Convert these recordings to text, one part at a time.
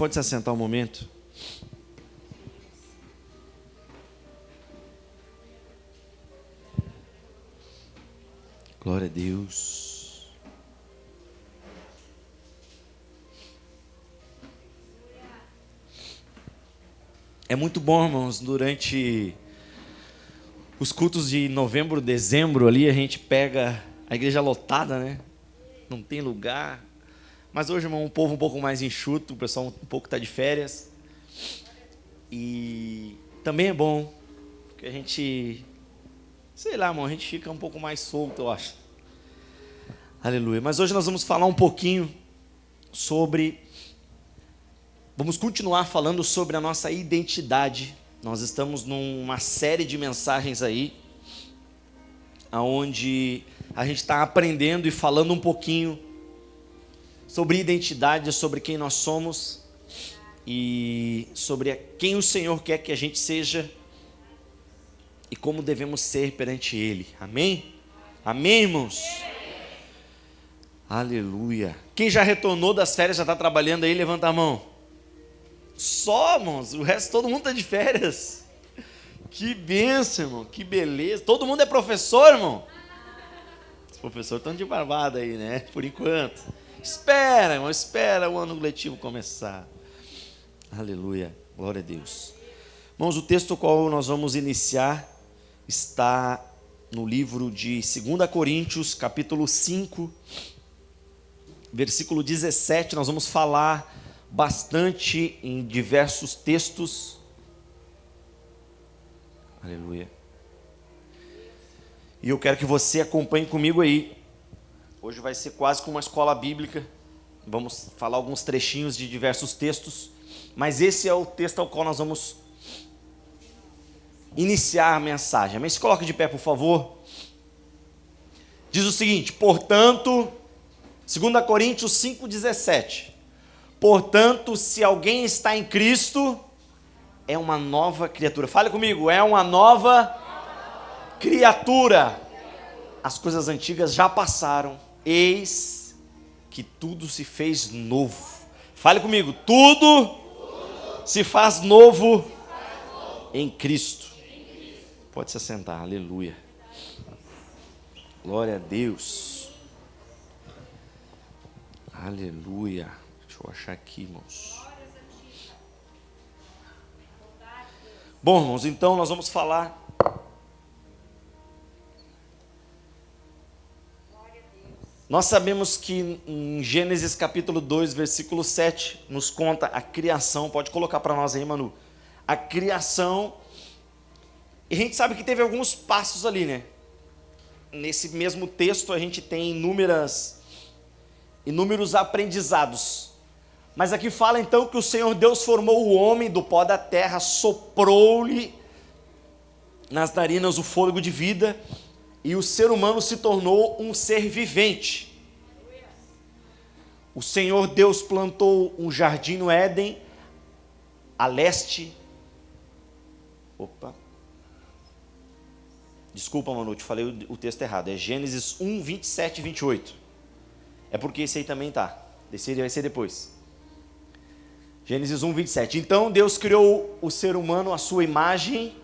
pode se assentar um momento? Glória a Deus. É muito bom, irmãos, durante os cultos de novembro, dezembro, ali a gente pega a igreja lotada, né? Não tem lugar. Mas hoje, irmão, um povo um pouco mais enxuto, o pessoal um pouco está de férias. E também é bom, porque a gente, sei lá, irmão, a gente fica um pouco mais solto, eu acho. Aleluia. Mas hoje nós vamos falar um pouquinho vamos continuar falando sobre a nossa identidade. Nós estamos numa série de mensagens aí, onde a gente está aprendendo e falando um pouquinho sobre identidade, sobre quem nós somos e sobre quem o Senhor quer que a gente seja e como devemos ser perante Ele. Amém? Amém, irmãos? Aleluia. Quem já retornou das férias, já está trabalhando aí, levanta a mão. Só, irmãos, o resto todo mundo está de férias. Que bênção, irmão, que beleza. Todo mundo é professor, irmão? Os professores estão de barbada aí, né? Por enquanto. Espera, irmão, espera o ano letivo começar. Aleluia, glória a Deus. Irmãos, o texto qual nós vamos iniciar está no livro de 2 Coríntios, capítulo 5, versículo 17. Nós vamos falar bastante em diversos textos. Aleluia. E eu quero que você acompanhe comigo aí. Hoje vai ser quase como uma escola bíblica. Vamos falar alguns trechinhos de diversos textos. Mas esse é o texto ao qual nós vamos iniciar a mensagem. Mas se coloque de pé, por favor. Diz o seguinte: portanto, 2 Coríntios 5,17. Portanto, se alguém está em Cristo, é uma nova criatura. Fale comigo, é uma nova criatura. As coisas antigas já passaram, eis que tudo se fez novo. Fale comigo, tudo se faz novo em Cristo. Pode se assentar, aleluia. Glória a Deus. Aleluia. Deixa eu achar aqui, irmãos. Bom, irmãos, então nós vamos falar. Nós sabemos que em Gênesis capítulo 2, versículo 7, nos conta a criação. Pode colocar para nós aí, Manu. A criação. E a gente sabe que teve alguns passos ali, né? Nesse mesmo texto a gente tem inúmeros aprendizados. Mas aqui fala então que o Senhor Deus formou o homem do pó da terra, soprou-lhe nas narinas o fôlego de vida, e o ser humano se tornou um ser vivente. O Senhor Deus plantou um jardim no Éden, a leste. Desculpa, Manu, te falei o texto errado. É Gênesis 1, 27 e 28. É porque esse aí também está. Esse aí vai ser depois. Gênesis 1, 27. Então Deus criou o ser humano à sua imagem,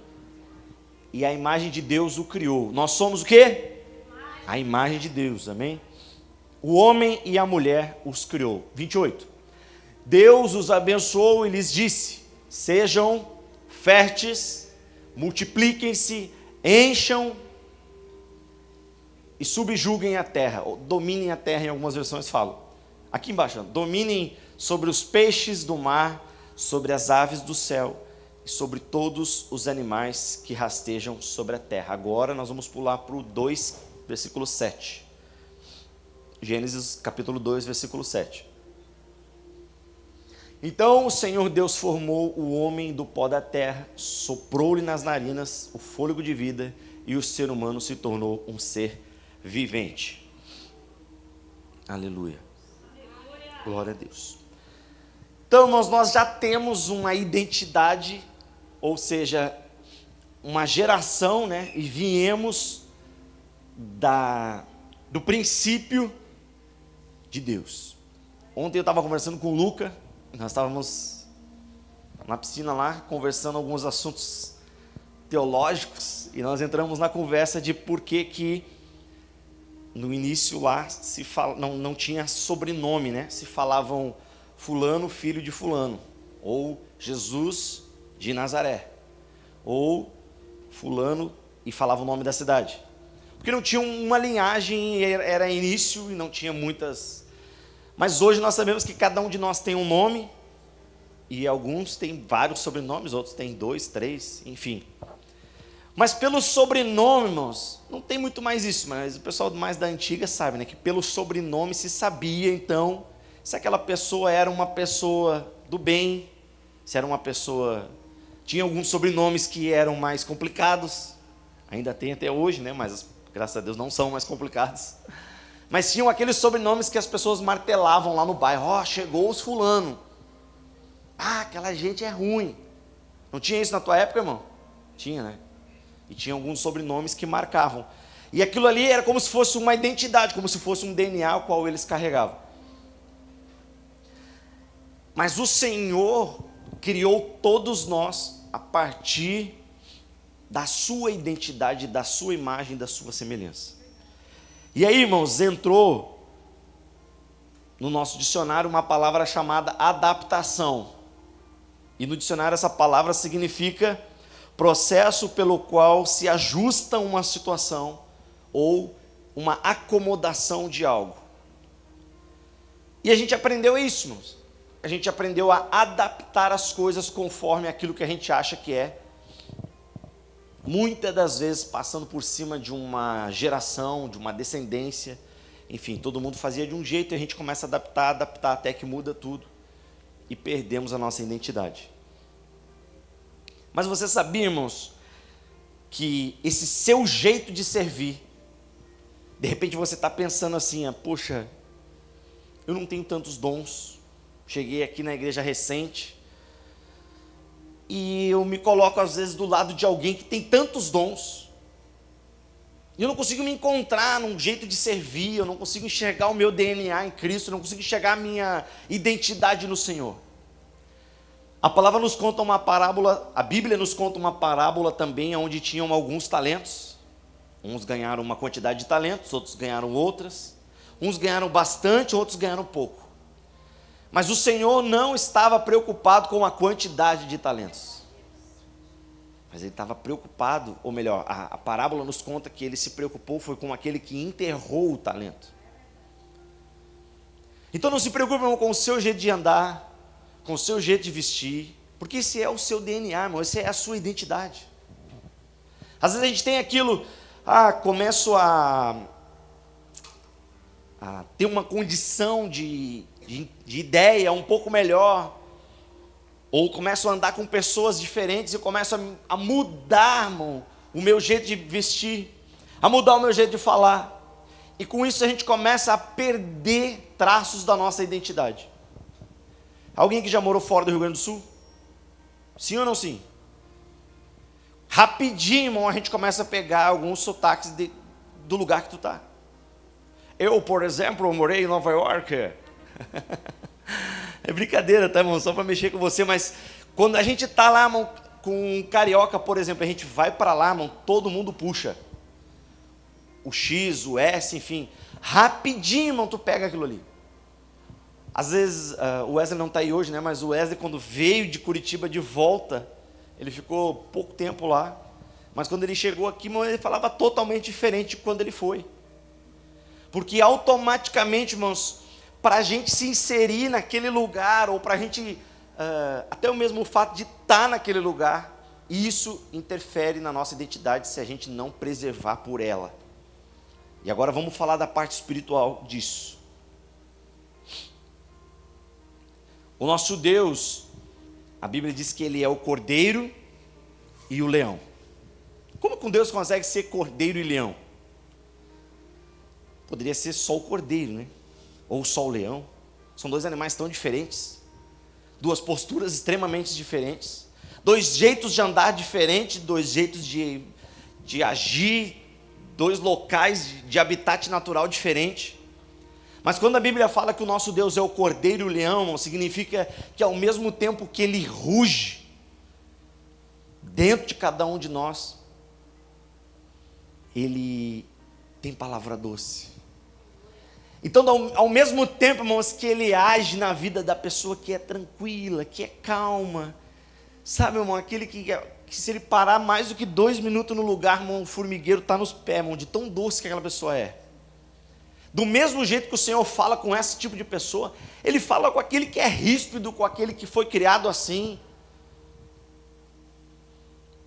e a imagem de Deus o criou. Nós somos o quê? A imagem de Deus, amém? O homem e a mulher os criou. 28. Deus os abençoou e lhes disse: sejam férteis, multipliquem-se, encham e subjuguem a terra, ou dominem a terra, em algumas versões falam. Aqui embaixo, dominem sobre os peixes do mar, sobre as aves do céu e sobre todos os animais que rastejam sobre a terra. Agora nós vamos pular para o 2, versículo 7. Gênesis capítulo 2, versículo 7. Então o Senhor Deus formou o homem do pó da terra, soprou-lhe nas narinas o fôlego de vida, e o ser humano se tornou um ser vivente. Aleluia. Glória a Deus. Então nós já temos uma identidade, ou seja, uma geração, né? E viemos do princípio de Deus. Ontem eu estava conversando com o Luca, nós estávamos na piscina lá, conversando alguns assuntos teológicos, e nós entramos na conversa de por que no início lá não tinha sobrenome, né? Se falavam fulano, filho de fulano, ou Jesus de Nazaré, ou fulano, e falava o nome da cidade. Porque não tinha uma linhagem, era início e não tinha muitas. Mas hoje nós sabemos que cada um de nós tem um nome, e alguns têm vários sobrenomes, outros têm 2, 3, enfim. Mas pelo sobrenome, irmãos, não tem muito mais isso, mas o pessoal mais da antiga sabe, né? Que pelo sobrenome se sabia, então, se aquela pessoa era uma pessoa do bem, se era uma pessoa... Tinha alguns sobrenomes que eram mais complicados, ainda tem até hoje, né? Mas graças a Deus não são mais complicados. Mas tinham aqueles sobrenomes que as pessoas martelavam lá no bairro. Ó, chegou os fulano. Ah, aquela gente é ruim. Não tinha isso na tua época, irmão? Tinha, né? E tinha alguns sobrenomes que marcavam. E aquilo ali era como se fosse uma identidade, como se fosse um DNA o qual eles carregavam. Mas o Senhor criou todos nós a partir da sua identidade, da sua imagem, da sua semelhança. E aí, irmãos, entrou no nosso dicionário uma palavra chamada adaptação. E no dicionário essa palavra significa processo pelo qual se ajusta uma situação ou uma acomodação de algo. E a gente aprendeu isso, irmãos. A gente aprendeu a adaptar as coisas conforme aquilo que a gente acha que é. Muitas das vezes passando por cima de uma geração, de uma descendência. Enfim, todo mundo fazia de um jeito e a gente começa a adaptar, até que muda tudo. E perdemos a nossa identidade. Mas você sabia, irmãos, que esse seu jeito de servir, de repente você está pensando assim, poxa, eu não tenho tantos dons, cheguei aqui na igreja recente, e eu me coloco às vezes do lado de alguém que tem tantos dons, e eu não consigo me encontrar num jeito de servir, eu não consigo enxergar o meu DNA em Cristo, eu não consigo enxergar a minha identidade no Senhor. A palavra nos conta uma parábola, a Bíblia nos conta uma parábola também, onde tinham alguns talentos. Uns ganharam uma quantidade de talentos, outros ganharam outras. Uns ganharam bastante, outros ganharam pouco. Mas o Senhor não estava preocupado com a quantidade de talentos. Mas ele estava preocupado, ou melhor, a parábola nos conta que ele se preocupou foi com aquele que enterrou o talento. Então não se preocupe, irmão, com o seu jeito de andar, com o seu jeito de vestir, porque esse é o seu DNA, irmão, essa é a sua identidade. Às vezes a gente tem aquilo, começo a ter uma condição de ideia um pouco melhor, ou começo a andar com pessoas diferentes e começo a mudar, irmão, o meu jeito de vestir, a mudar o meu jeito de falar, e com isso a gente começa a perder traços da nossa identidade. Alguém que já morou fora do Rio Grande do Sul? Sim ou não sim? Rapidinho, irmão, a gente começa a pegar alguns sotaques do lugar que tu está. Eu, por exemplo, morei em Nova York. É brincadeira, tá, irmão? Só para mexer com você, mas quando a gente está lá, irmão, com um carioca, por exemplo, a gente vai para lá, irmão, todo mundo puxa. O X, o S, enfim. Rapidinho, irmão, tu pega aquilo ali. Às vezes, o Wesley não está aí hoje, né? Mas o Wesley, quando veio de Curitiba de volta, ele ficou pouco tempo lá. Mas quando ele chegou aqui, ele falava totalmente diferente de quando ele foi. Porque automaticamente, irmãos, para a gente se inserir naquele lugar, ou para a gente, até o mesmo fato de estar naquele lugar, isso interfere na nossa identidade se a gente não preservar por ela. E agora vamos falar da parte espiritual disso. O nosso Deus, a Bíblia diz que Ele é o cordeiro e o leão. Como que um Deus consegue ser cordeiro e leão? Poderia ser só o cordeiro, né? Ou só o leão. São dois animais tão diferentes. Duas posturas extremamente diferentes. Dois jeitos de andar diferentes, dois jeitos de agir, dois locais de habitat natural diferente. Mas quando a Bíblia fala que o nosso Deus é o cordeiro e o leão, irmão, significa que ao mesmo tempo que ele ruge dentro de cada um de nós, ele tem palavra doce. Então, ao mesmo tempo, irmãos, que ele age na vida da pessoa que é tranquila, que é calma, sabe, irmão, aquele que se ele parar mais do que 2 minutos no lugar, irmão, o formigueiro está nos pés, irmão, de tão doce que aquela pessoa é. Do mesmo jeito que o Senhor fala com esse tipo de pessoa, ele fala com aquele que é ríspido, com aquele que foi criado assim.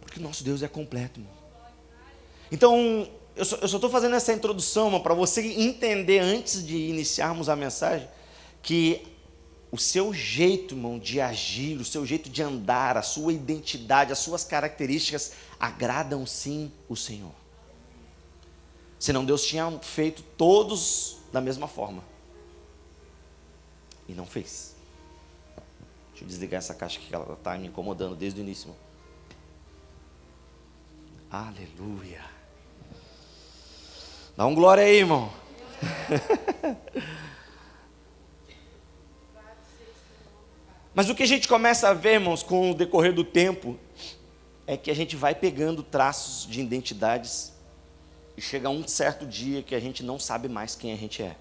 Porque nosso Deus é completo, irmão. Então, eu só estou fazendo essa introdução para você entender, antes de iniciarmos a mensagem, que o seu jeito, irmão, de agir, o seu jeito de andar, a sua identidade, as suas características agradam sim o Senhor. Senão Deus tinha feito todos da mesma forma. E não fez. Deixa eu desligar essa caixa aqui, que ela está me incomodando desde o início, irmão. Aleluia. Dá um glória aí, irmão. Mas o que a gente começa a ver, irmãos, com o decorrer do tempo, é que a gente vai pegando traços de identidades e chega um certo dia que a gente não sabe mais quem a gente é.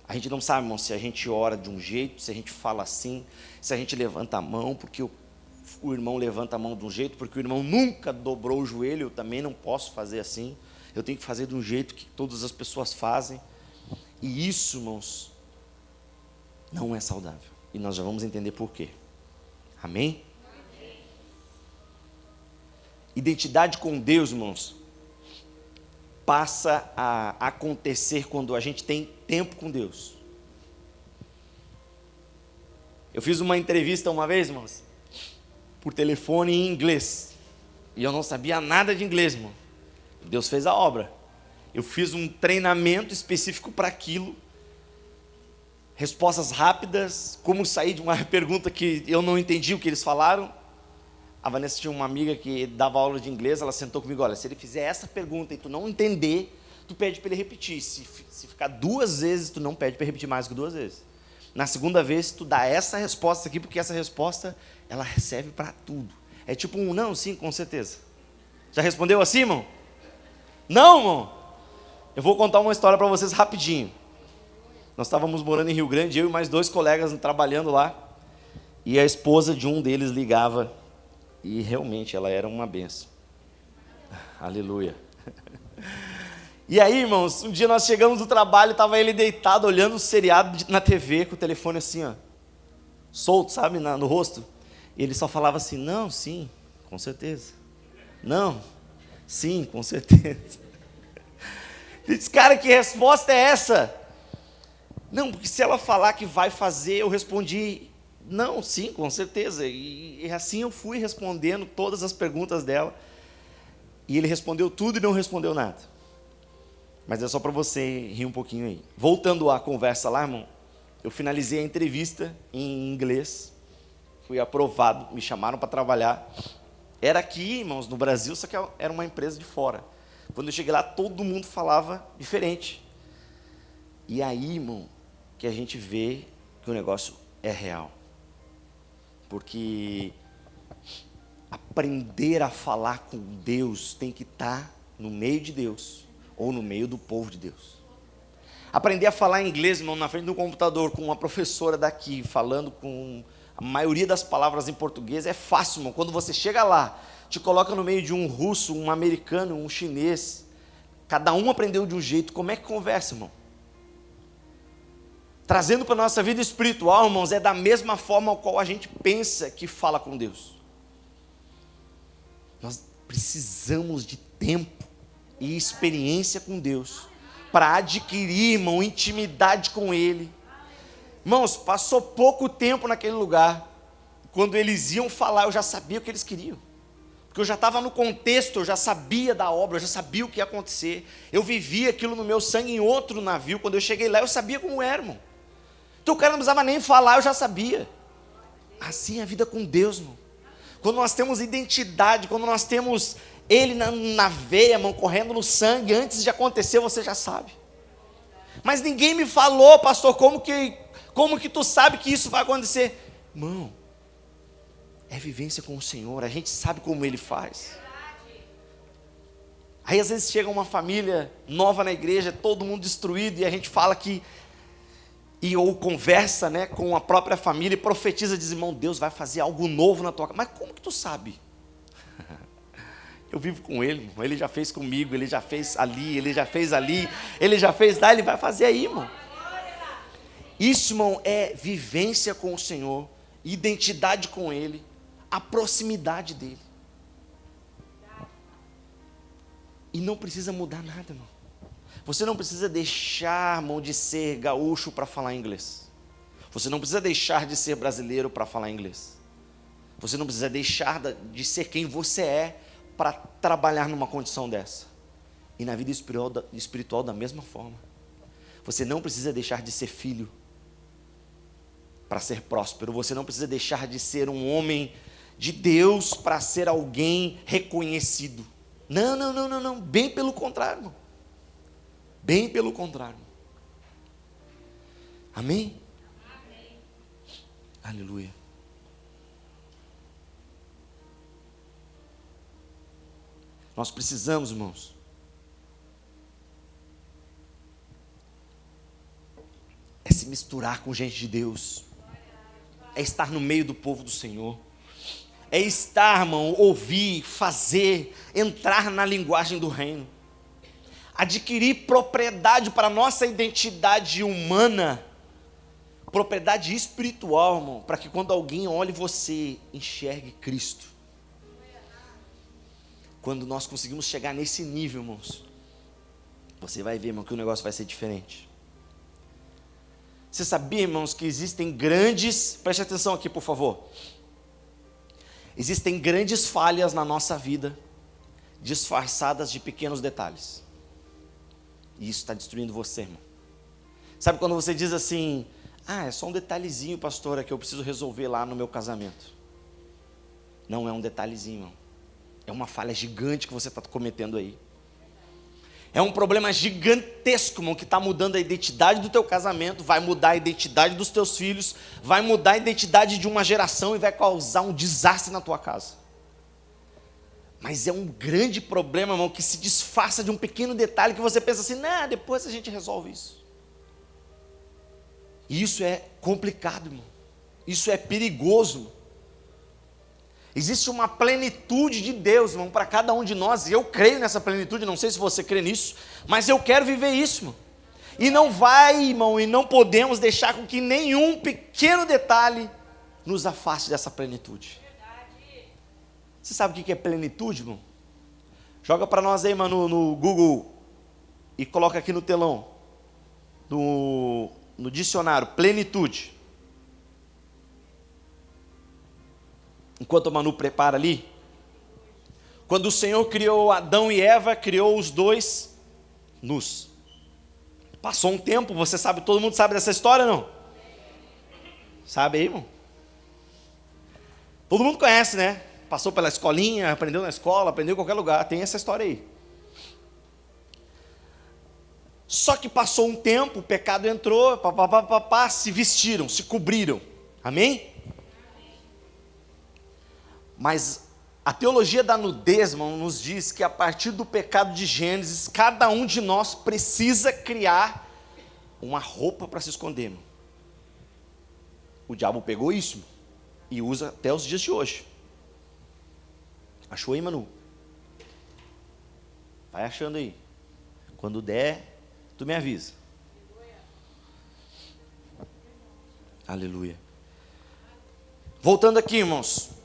A gente não sabe, irmão, se a gente ora de um jeito, se a gente fala assim, se a gente levanta a mão, porque o irmão levanta a mão de um jeito, porque o irmão nunca dobrou o joelho, eu também não posso fazer assim. Eu tenho que fazer de um jeito que todas as pessoas fazem. E isso, irmãos, não é saudável. E nós já vamos entender por quê. Amém? Identidade com Deus, irmãos, passa a acontecer quando a gente tem tempo com Deus. Eu fiz uma entrevista uma vez, irmãos, por telefone em inglês. E eu não sabia nada de inglês, irmão. Deus fez a obra. Eu fiz um treinamento específico para aquilo. Respostas rápidas, como sair de uma pergunta que eu não entendi o que eles falaram. A Vanessa tinha uma amiga que dava aula de inglês, ela sentou comigo, olha, se ele fizer essa pergunta e tu não entender, tu pede para ele repetir. Se ficar 2 vezes, tu não pede para repetir mais que 2 vezes. Na segunda vez, tu dá essa resposta aqui, porque essa resposta, ela serve para tudo. É tipo um não, sim, com certeza. Já respondeu assim, irmão? Não, irmão? Eu vou contar uma história para vocês rapidinho. Nós estávamos morando em Rio Grande, eu e mais 2 colegas trabalhando lá, e a esposa de um deles ligava, e realmente ela era uma benção. Aleluia. E aí, irmãos, um dia nós chegamos do trabalho, estava ele deitado, olhando o seriado na TV, com o telefone assim, ó, solto, sabe, no rosto. E ele só falava assim, não, sim, com certeza. Não, sim, com certeza. Ele disse, cara, que resposta é essa? Não, porque se ela falar que vai fazer, eu respondi, não, sim, com certeza. E assim eu fui respondendo todas as perguntas dela. E ele respondeu tudo e não respondeu nada. Mas é só para você rir um pouquinho aí. Voltando à conversa lá, irmão, eu finalizei a entrevista em inglês. Fui aprovado, me chamaram para trabalhar. Era aqui, irmãos, no Brasil, só que era uma empresa de fora. Quando eu cheguei lá, todo mundo falava diferente. E aí, irmão, que a gente vê que o negócio é real. Porque aprender a falar com Deus tem que estar no meio de Deus, ou no meio do povo de Deus. Aprender a falar inglês, irmão, na frente do computador, com uma professora daqui, falando com a maioria das palavras em português, é fácil, irmão. Quando você chega lá, te coloca no meio de um russo, um americano, um chinês, cada um aprendeu de um jeito, como é que conversa, irmão? Trazendo para a nossa vida espiritual, irmãos, é da mesma forma ao qual a gente pensa que fala com Deus. Nós precisamos de tempo e experiência com Deus para adquirir, irmão, intimidade com Ele. Irmãos, passou pouco tempo naquele lugar. Quando eles iam falar, eu já sabia o que eles queriam. Porque eu já estava no contexto, eu já sabia da obra, eu já sabia o que ia acontecer. Eu vivia aquilo no meu sangue em outro navio. Quando eu cheguei lá, eu sabia como era, irmão. Então o cara não precisava nem falar, eu já sabia. Assim é a vida com Deus, irmão. Quando nós temos identidade, quando nós temos Ele na veia, irmão, correndo no sangue, antes de acontecer, você já sabe. Mas ninguém me falou, pastor, como que tu sabe que isso vai acontecer? Irmão, é vivência com o Senhor, a gente sabe como Ele faz. Aí às vezes chega uma família nova na igreja, todo mundo destruído, e a gente fala ou conversa, né, com a própria família e profetiza, diz, irmão, Deus vai fazer algo novo na tua casa. Mas como que tu sabe? Eu vivo com Ele, irmão. Ele já fez comigo, Ele já fez ali, Ele já fez ali, Ele já fez lá, Ele vai fazer aí, irmão. Isso, irmão, é vivência com o Senhor, identidade com Ele, a proximidade dEle. E não precisa mudar nada, irmão. Você não precisa deixar, irmão, de ser gaúcho para falar inglês. Você não precisa deixar de ser brasileiro para falar inglês. Você não precisa deixar de ser quem você é para trabalhar numa condição dessa. E na vida espiritual da mesma forma. Você não precisa deixar de ser filho para ser próspero. Você não precisa deixar de ser um homem de Deus para ser alguém reconhecido. Não. Bem pelo contrário, irmão. Bem pelo contrário. Amém? Amém. Aleluia. Nós precisamos, irmãos, é se misturar com gente de Deus, é estar no meio do povo do Senhor, é estar, irmão, ouvir, fazer, entrar na linguagem do reino, adquirir propriedade para a nossa identidade humana, propriedade espiritual, irmão, para que quando alguém olhe você, enxergue Cristo. Quando nós conseguimos chegar nesse nível, irmãos, você vai ver, irmão, que o negócio vai ser diferente. Você sabia, irmãos, que existem grandes, preste atenção aqui, por favor. Existem grandes falhas na nossa vida, disfarçadas de pequenos detalhes. E isso está destruindo você, irmão. Sabe quando você diz assim, é só um detalhezinho, pastora, que eu preciso resolver lá no meu casamento. Não é um detalhezinho, irmão. É uma falha gigante que você está cometendo aí. É um problema gigantesco, irmão, que está mudando a identidade do teu casamento, vai mudar a identidade dos teus filhos, vai mudar a identidade de uma geração e vai causar um desastre na tua casa. Mas é um grande problema, irmão, que se disfarça de um pequeno detalhe que você pensa assim, depois a gente resolve isso. E isso é complicado, irmão. Isso é perigoso, irmão. Existe uma plenitude de Deus, irmão, para cada um de nós, e eu creio nessa plenitude, não sei se você crê nisso, mas eu quero viver isso, irmão. E não vai, irmão, e não podemos deixar com que nenhum pequeno detalhe nos afaste dessa plenitude. Você sabe o que é plenitude, irmão? Joga para nós aí, mano, no Google, e coloca aqui no telão, no dicionário, plenitude. Enquanto a Manu prepara ali, quando o Senhor criou Adão e Eva, criou os dois nus. Passou um tempo, você sabe, todo mundo sabe dessa história, não? Sabe aí, irmão? Todo mundo conhece, né? Passou pela escolinha, aprendeu na escola, aprendeu em qualquer lugar, tem essa história aí. Só que passou um tempo, o pecado entrou, se vestiram, se cobriram. Amém? Mas a teologia da nudez, irmão, nos diz que a partir do pecado de Gênesis, cada um de nós precisa criar uma roupa para se esconder, irmão. O diabo pegou isso, irmão, e usa até os dias de hoje. Achou aí, Manu? Vai achando aí. Quando der, tu me avisa. Aleluia. Voltando aqui, irmãos.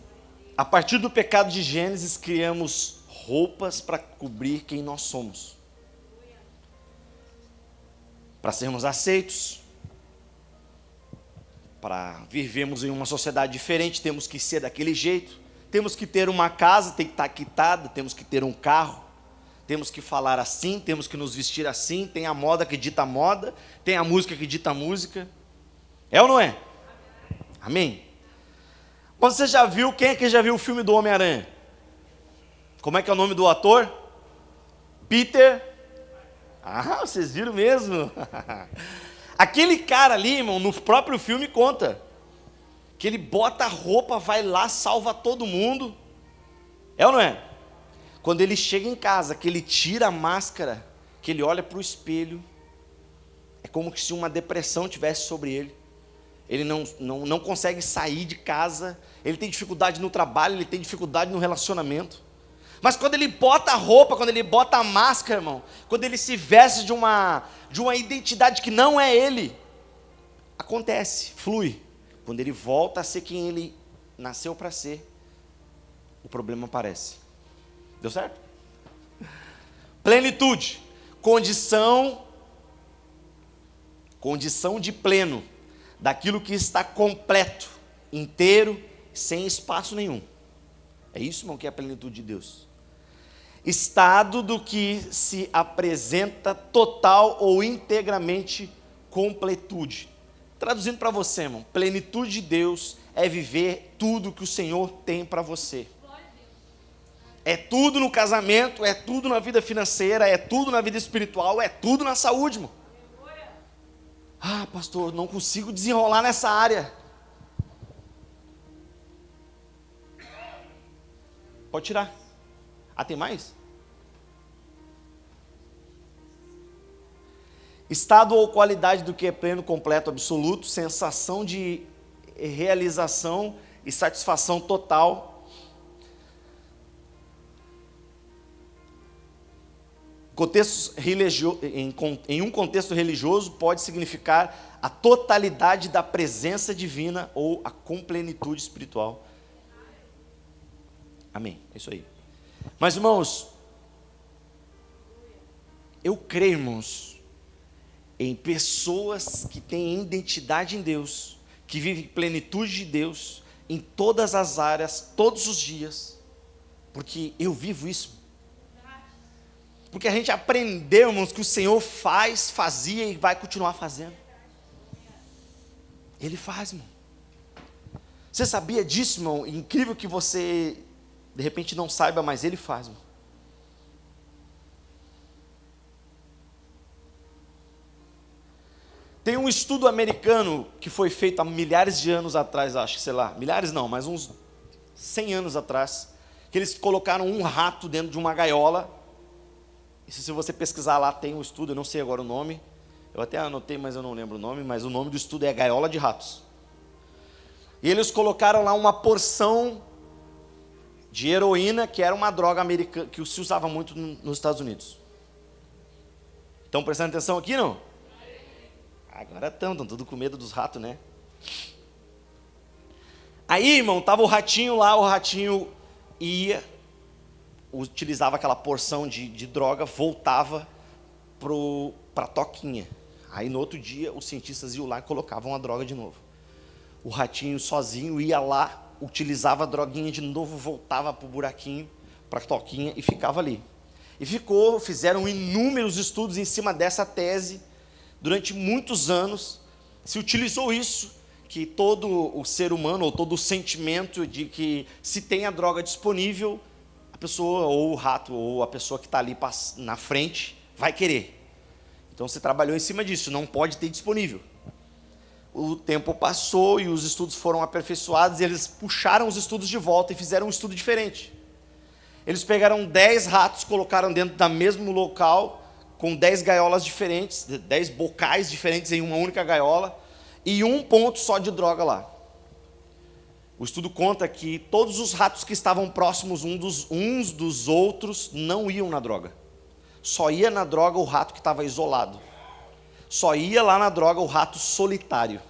A partir do pecado de Gênesis, criamos roupas para cobrir quem nós somos. Para sermos aceitos, para vivermos em uma sociedade diferente, temos que ser daquele jeito. Temos que ter uma casa, tem que estar quitada, temos que ter um carro. Temos que falar assim, temos que nos vestir assim. Tem a moda que dita a moda, tem a música que dita a música. É ou não é? Amém? Quando você já viu, quem é que já viu o filme do Homem-Aranha? Como é que é o nome do ator? Peter Ah, vocês viram mesmo? Aquele cara ali, irmão, no próprio filme conta que ele bota a roupa, vai lá, salva todo mundo. É ou não é? Quando ele chega em casa, que ele tira a máscara, que ele olha para o espelho, é como se uma depressão tivesse sobre ele. Ele não consegue sair de casa, ele tem dificuldade no trabalho, ele tem dificuldade no relacionamento. Mas quando ele bota a roupa, quando ele bota a máscara, irmão, quando ele se veste de uma identidade que não é ele, acontece, flui. Quando ele volta a ser quem ele nasceu para ser, o problema aparece. Deu certo? Plenitude, condição de pleno, daquilo que está completo, inteiro, sem espaço nenhum. É isso, irmão, que é a plenitude de Deus. Estado do que se apresenta total ou integramente completude. Traduzindo para você, irmão, plenitude de Deus é viver tudo que o Senhor tem para você. É tudo no casamento, é tudo na vida financeira, é tudo na vida espiritual, é tudo na saúde, irmão. Ah, pastor, não consigo desenrolar nessa área. Pode tirar. Ah, tem mais? Estado ou qualidade do que é pleno, completo, absoluto, sensação de realização e satisfação total. Em um contexto religioso, pode significar a totalidade da presença divina ou a complenitude espiritual. Amém, é isso aí. Mas, irmãos, eu creio, irmãos, em pessoas que têm identidade em Deus, que vivem plenitude de Deus, em todas as áreas, todos os dias, porque eu vivo isso. Porque a gente aprendeu, irmãos, que o Senhor fazia e vai continuar fazendo. Ele faz, irmão. Você sabia disso, irmão? Incrível que você, de repente, não saiba, mas Ele faz, irmão. Tem um estudo americano que foi feito há milhares de anos atrás, acho que, sei lá, milhares não, mas uns 100 anos atrás, que eles colocaram um rato dentro de uma gaiola. E se você pesquisar lá, tem um estudo, eu não sei agora o nome, eu até anotei, mas eu não lembro o nome, mas o nome do estudo é Gaiola de Ratos. E eles colocaram lá uma porção de heroína, que era uma droga americana, que se usava muito nos Estados Unidos. Estão prestando atenção aqui, não? Agora estão tudo com medo dos ratos, né? Aí, irmão, estava o ratinho lá, o ratinho ia, utilizava aquela porção de droga, voltava para a toquinha. Aí no outro dia os cientistas iam lá e colocavam a droga de novo. O ratinho sozinho ia lá, utilizava a droguinha de novo, voltava para o buraquinho, para a toquinha e ficava ali. E fizeram inúmeros estudos em cima dessa tese. Durante muitos anos se utilizou isso, que todo o ser humano, ou todo o sentimento de que se tem a droga disponível, a pessoa, ou o rato, ou a pessoa que está ali na frente, vai querer. Então você trabalhou em cima disso, não pode ter disponível. O tempo passou e os estudos foram aperfeiçoados, e eles puxaram os estudos de volta e fizeram um estudo diferente. Eles pegaram 10 ratos, colocaram dentro do mesmo local, com 10 gaiolas diferentes, 10 bocais diferentes em uma única gaiola, e um ponto só de droga lá. O estudo conta que todos os ratos que estavam próximos uns dos outros não iam na droga. Só ia na droga o rato que estava isolado. Só ia lá na droga o rato solitário.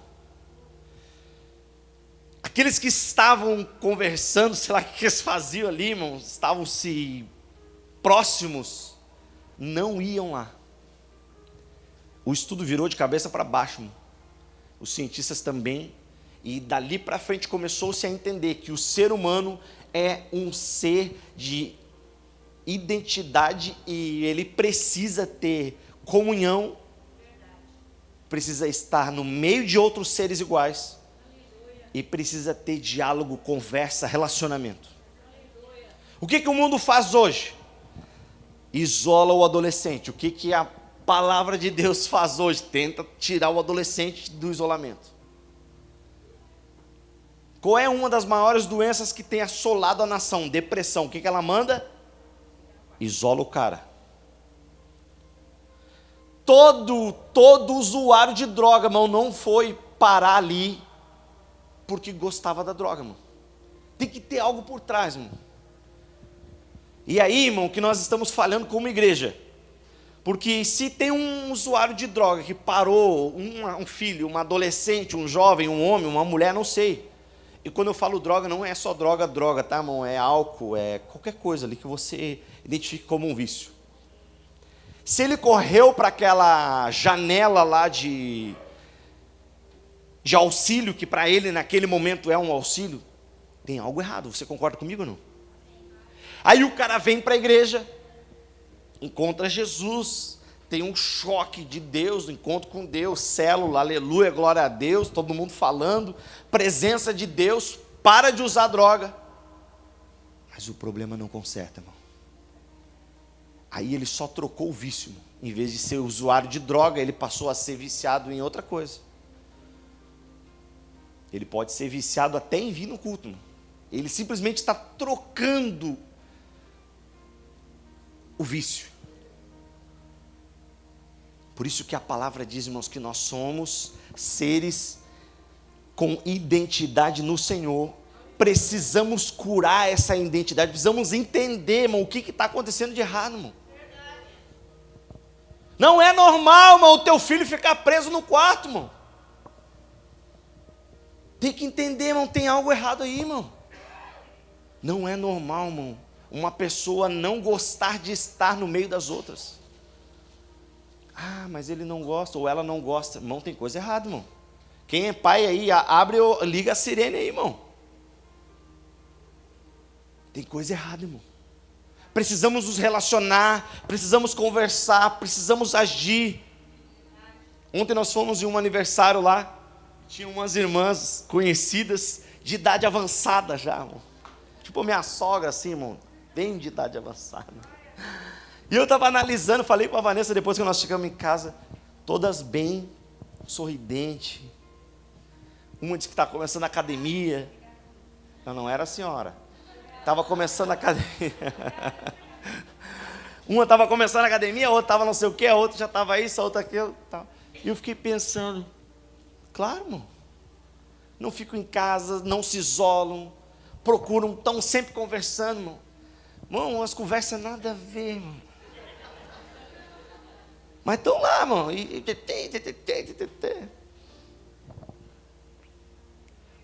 Aqueles que estavam conversando, sei lá o que eles faziam ali, irmãos, estavam-se próximos, não iam lá. O estudo virou de cabeça para baixo, irmão. Os cientistas também, e dali para frente começou-se a entender que o ser humano é um ser de identidade e ele precisa ter comunhão, precisa estar no meio de outros seres iguais e precisa ter diálogo, conversa, relacionamento. O que o mundo faz hoje? Isola o adolescente. O que palavra de Deus faz hoje? Tenta tirar o adolescente do isolamento. Qual é uma das maiores doenças que tem assolado a nação? Depressão. O que ela manda? Isola o cara. Todo usuário de droga, irmão, não foi parar ali porque gostava da droga, irmão. Tem que ter algo por trás, irmão. E aí, irmão, que nós estamos falando como igreja. Porque se tem um usuário de droga que parou, um filho, um adolescente, um jovem, um homem, uma mulher, não sei. E quando eu falo droga, não é só droga, tá, irmão? É álcool, é qualquer coisa ali que você identifique como um vício. Se ele correu para aquela janela lá de auxílio, que para ele naquele momento é um auxílio, tem algo errado. Você concorda comigo ou não? Aí o cara vem para a igreja, encontra Jesus, tem um choque de Deus, um encontro com Deus, célula, aleluia, glória a Deus, todo mundo falando, presença de Deus, para de usar droga. Mas o problema não conserta, irmão. Aí ele só trocou o vício, irmão. Em vez de ser usuário de droga, ele passou a ser viciado em outra coisa. Ele pode ser viciado até em vir no culto, irmão. Ele simplesmente está trocando o vício. Por isso que a palavra diz, irmãos, que nós somos seres com identidade no Senhor. Precisamos curar essa identidade, precisamos entender, irmão, o que está acontecendo de errado, irmão. Não é normal, irmão, o teu filho ficar preso no quarto, irmão. Tem que entender, irmão, tem algo errado aí, irmão. Não é normal, irmão, uma pessoa não gostar de estar no meio das outras. Ah, mas ele não gosta, ou ela não gosta. Irmão, tem coisa errada, irmão. Quem é pai aí, abre ou liga a sirene aí, irmão. Tem coisa errada, irmão. Precisamos nos relacionar, precisamos conversar, precisamos agir. Ontem nós fomos em um aniversário lá, tinha umas irmãs conhecidas, de idade avançada já, irmão. Tipo minha sogra assim, irmão, bem de idade avançada. E eu estava analisando, falei com a Vanessa depois que nós chegamos em casa, todas bem, sorridentes. Uma disse que está começando a academia. Não era a senhora. Estava começando a academia. Uma estava começando a academia, a outra estava não sei o que, a outra já estava isso, a outra aquilo. Tal. E eu fiquei pensando, claro, irmão. Não ficam em casa, não se isolam, procuram, estão sempre conversando, irmão. Irmão, umas conversas nada a ver, irmão. Mas estão lá, irmão.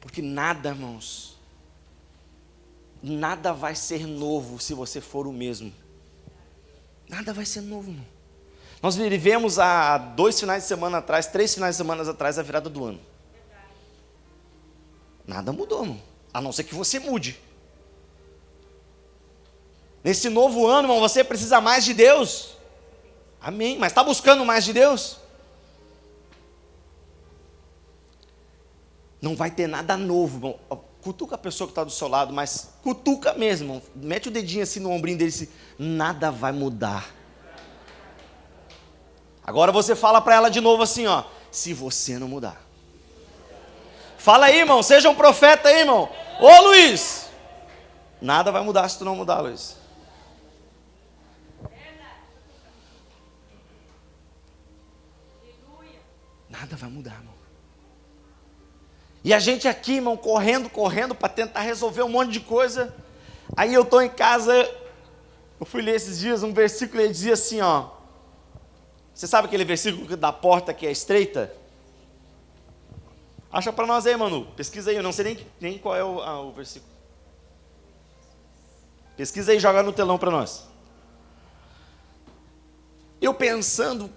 Porque nada, irmãos, nada vai ser novo se você for o mesmo. Nada vai ser novo, irmão. Nós vivemos há 2 finais de semana atrás, 3 finais de semana atrás, a virada do ano. Nada mudou, irmão. A não ser que você mude. Nesse novo ano, irmão, você precisa mais de Deus. Amém. Mas está buscando mais de Deus? Não vai ter nada novo, irmão. Cutuca a pessoa que está do seu lado, mas cutuca mesmo, irmão. Mete o dedinho assim no ombrinho dele e diz, nada vai mudar. Agora você fala para ela de novo assim, ó. Se você não mudar. Fala aí, irmão. Seja um profeta aí, irmão. Ô, Luiz. Nada vai mudar se tu não mudar, Luiz. Nada vai mudar, irmão. E a gente aqui, irmão, correndo para tentar resolver um monte de coisa. Aí eu estou em casa, eu fui ler esses dias um versículo e ele dizia assim, ó. Você sabe aquele versículo da porta que é estreita? Acha para nós aí, Manu. Pesquisa aí, eu não sei nem qual é o versículo. Pesquisa aí e joga no telão para nós. Eu pensando,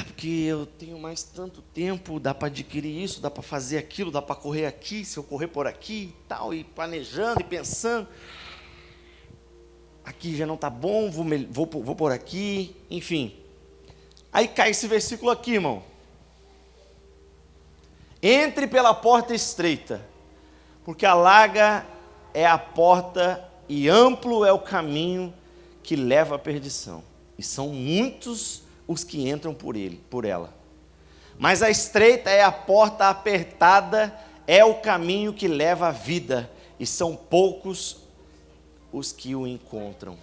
porque eu tenho mais tanto tempo, dá para adquirir isso, dá para fazer aquilo, dá para correr aqui, se eu correr por aqui e tal, e planejando e pensando. Aqui já não está bom, vou por aqui, enfim. Aí cai esse versículo aqui, irmão. Entre pela porta estreita, porque a larga é a porta e amplo é o caminho que leva à perdição. E são muitos os que entram por ela. Mas a estreita é a porta, apertada é o caminho que leva à vida, e são poucos os que o encontram.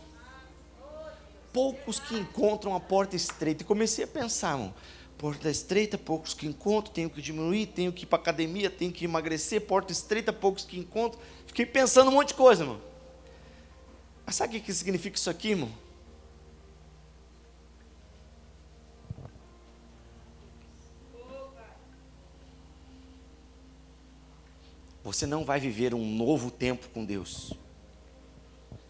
Poucos que encontram a porta estreita. E comecei a pensar, irmão, porta estreita, poucos que encontram, tenho que diminuir, tenho que ir para a academia, tenho que emagrecer, porta estreita, poucos que encontram. Fiquei pensando um monte de coisa, irmão. Mas sabe o que significa isso aqui, irmão? Você não vai viver um novo tempo com Deus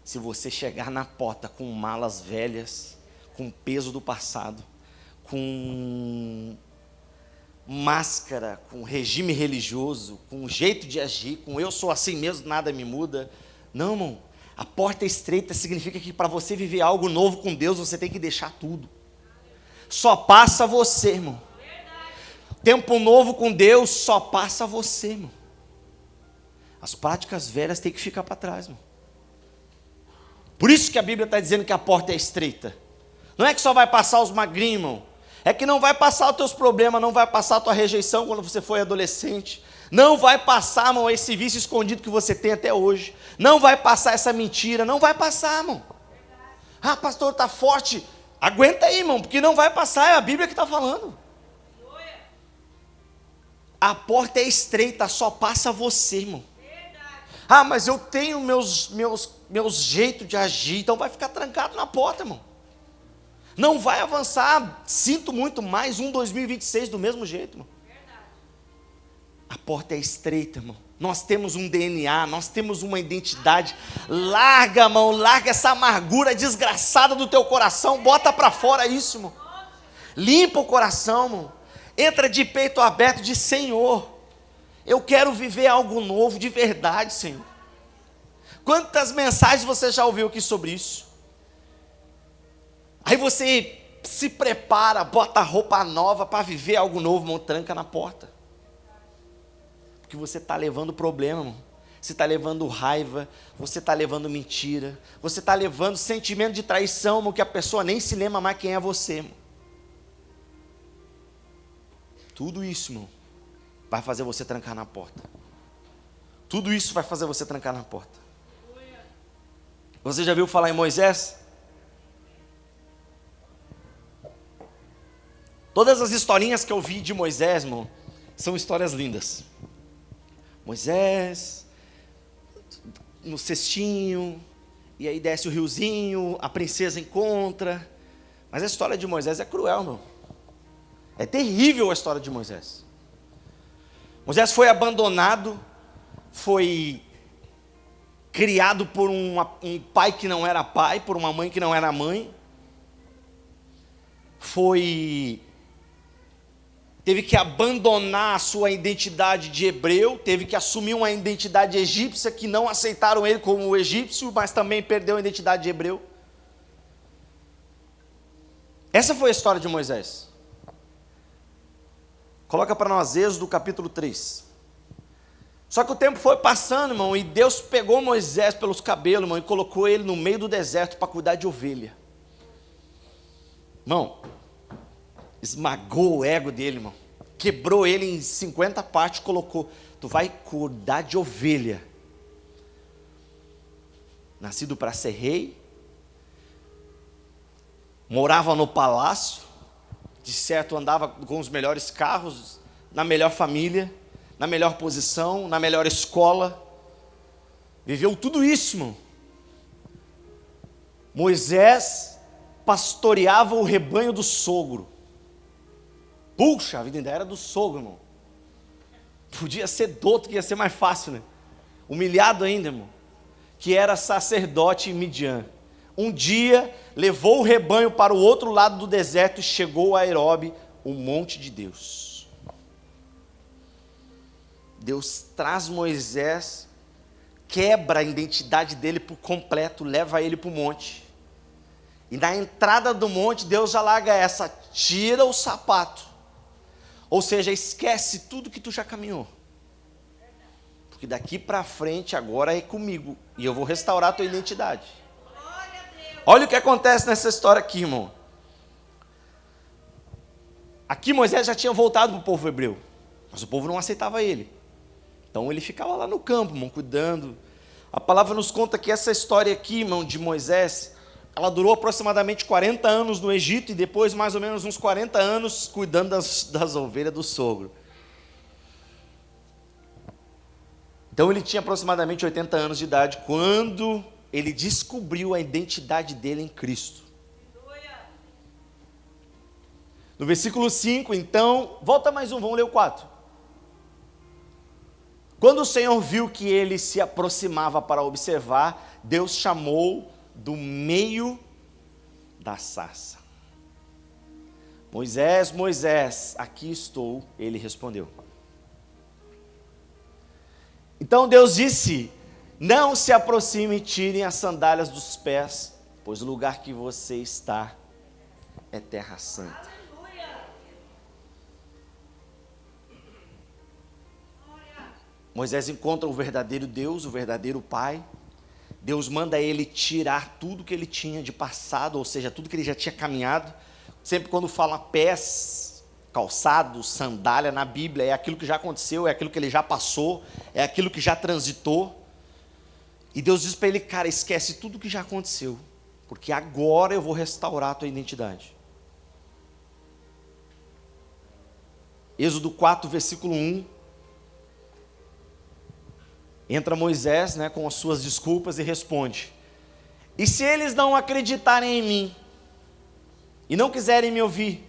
se você chegar na porta com malas velhas, com peso do passado, com máscara, com regime religioso, com jeito de agir, com eu sou assim mesmo, nada me muda. Não, irmão. A porta estreita significa que para você viver algo novo com Deus, você tem que deixar tudo. Só passa você, irmão. Tempo novo com Deus só passa você, irmão. As práticas velhas têm que ficar para trás, irmão. Por isso que a Bíblia está dizendo que a porta é estreita. Não é que só vai passar os magrinhos, irmão. É que não vai passar os teus problemas, não vai passar a tua rejeição quando você foi adolescente. Não vai passar, irmão, esse vício escondido que você tem até hoje. Não vai passar essa mentira, não vai passar, irmão. Ah, pastor, está forte. Aguenta aí, irmão, porque não vai passar, é a Bíblia que está falando. A porta é estreita, só passa você, irmão. Ah, mas eu tenho meus jeitos de agir, então vai ficar trancado na porta, irmão. Não vai avançar, sinto muito mais 2026 do mesmo jeito, irmão. A porta é estreita, irmão. Nós temos um DNA, nós temos uma identidade. Larga, irmão, larga essa amargura desgraçada do teu coração, bota para fora isso, irmão. Limpa o coração, irmão. Entra de peito aberto, diz: Senhor, eu quero viver algo novo de verdade, Senhor. Quantas mensagens você já ouviu aqui sobre isso? Aí você se prepara, bota roupa nova para viver algo novo, irmão, tranca na porta. Porque você está levando problema, irmão. Você está levando raiva, você está levando mentira, você está levando sentimento de traição, irmão, que a pessoa nem se lembra mais quem é você, irmão. Tudo isso, irmão, vai fazer você trancar na porta. Tudo isso vai fazer você trancar na porta. Você já viu falar em Moisés? Todas as historinhas que eu vi de Moisés, irmão, são histórias lindas. Moisés, no cestinho, e aí desce o riozinho, a princesa encontra. Mas a história de Moisés é cruel, irmão. É terrível a história de Moisés. Moisés foi abandonado, foi criado por um pai que não era pai, por uma mãe que não era mãe. Teve que abandonar a sua identidade de hebreu, teve que assumir uma identidade egípcia, que não aceitaram ele como egípcio, mas também perdeu a identidade de hebreu. Essa foi a história de Moisés. Coloca para nós Êxodo capítulo 3. Só que o tempo foi passando, irmão, e Deus pegou Moisés pelos cabelos, irmão, e colocou ele no meio do deserto para cuidar de ovelha. Irmão, esmagou o ego dele, irmão. Quebrou ele em 50 partes, colocou: tu vai cuidar de ovelha. Nascido para ser rei, morava no palácio, de certo andava com os melhores carros, na melhor família, na melhor posição, na melhor escola. Viveu tudo isso, irmão. Moisés pastoreava o rebanho do sogro. Puxa, a vida ainda era do sogro, irmão. Podia ser do outro, que ia ser mais fácil, né? Humilhado ainda, irmão. Que era sacerdote em Midian. Um dia, levou o rebanho para o outro lado do deserto e chegou a Herobe, o monte de Deus. Deus traz Moisés, quebra a identidade dele por completo, leva ele para o monte. E na entrada do monte, Deus já larga essa: tira o sapato. Ou seja, esquece tudo que tu já caminhou. Porque daqui para frente agora é comigo. E eu vou restaurar a tua identidade. Olha o que acontece nessa história aqui, irmão. Aqui Moisés já tinha voltado para o povo hebreu, mas o povo não aceitava ele. Então ele ficava lá no campo, irmão, cuidando. A palavra nos conta que essa história aqui, irmão, de Moisés, ela durou aproximadamente 40 anos no Egito e depois mais ou menos uns 40 anos cuidando das ovelhas do sogro. Então ele tinha aproximadamente 80 anos de idade quando ele descobriu a identidade dele em Cristo. No versículo 5, então, volta mais um, vamos ler o 4. Quando o Senhor viu que ele se aproximava para observar, Deus chamou do meio da sarça. Moisés, Moisés, aqui estou, ele respondeu. Então Deus disse, não se aproxime e tirem as sandálias dos pés, pois o lugar que você está é terra santa. Moisés encontra o verdadeiro Deus, o verdadeiro Pai. Deus manda ele tirar tudo que ele tinha de passado, ou seja, tudo que ele já tinha caminhado. Sempre quando fala pés, calçado, sandália na Bíblia, é aquilo que já aconteceu, é aquilo que ele já passou, é aquilo que já transitou. E Deus diz para ele, cara, esquece tudo que já aconteceu, porque agora eu vou restaurar a tua identidade. Êxodo 4, versículo 1. Entra Moisés, né, com as suas desculpas e responde, e se eles não acreditarem em mim, e não quiserem me ouvir,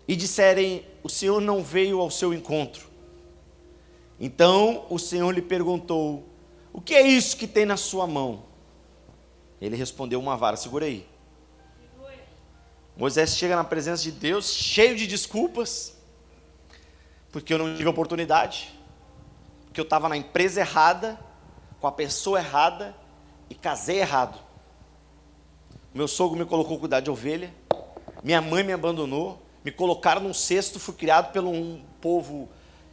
e disserem, o Senhor não veio ao seu encontro, então o Senhor lhe perguntou, o que é isso que tem na sua mão? Ele respondeu, uma vara, segura aí. Moisés chega na presença de Deus, cheio de desculpas, porque eu não tive oportunidade, porque eu estava na empresa errada, com a pessoa errada e casei errado. Meu sogro me colocou a cuidar de ovelha, minha mãe me abandonou, me colocaram num cesto, fui criado por um povo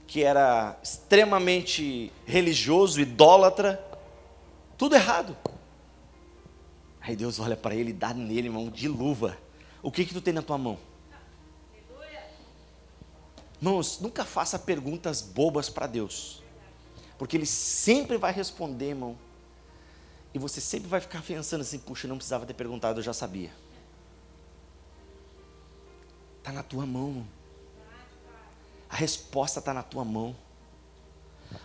que era extremamente religioso, idólatra, tudo errado. Aí Deus olha para ele e dá nele, irmão, de luva. O que tu tem na tua mão? Irmãos, nunca faça perguntas bobas para Deus, porque Ele sempre vai responder, irmão, e você sempre vai ficar pensando assim, puxa, não precisava ter perguntado, eu já sabia. Está na tua mão, irmão. A resposta está na tua mão.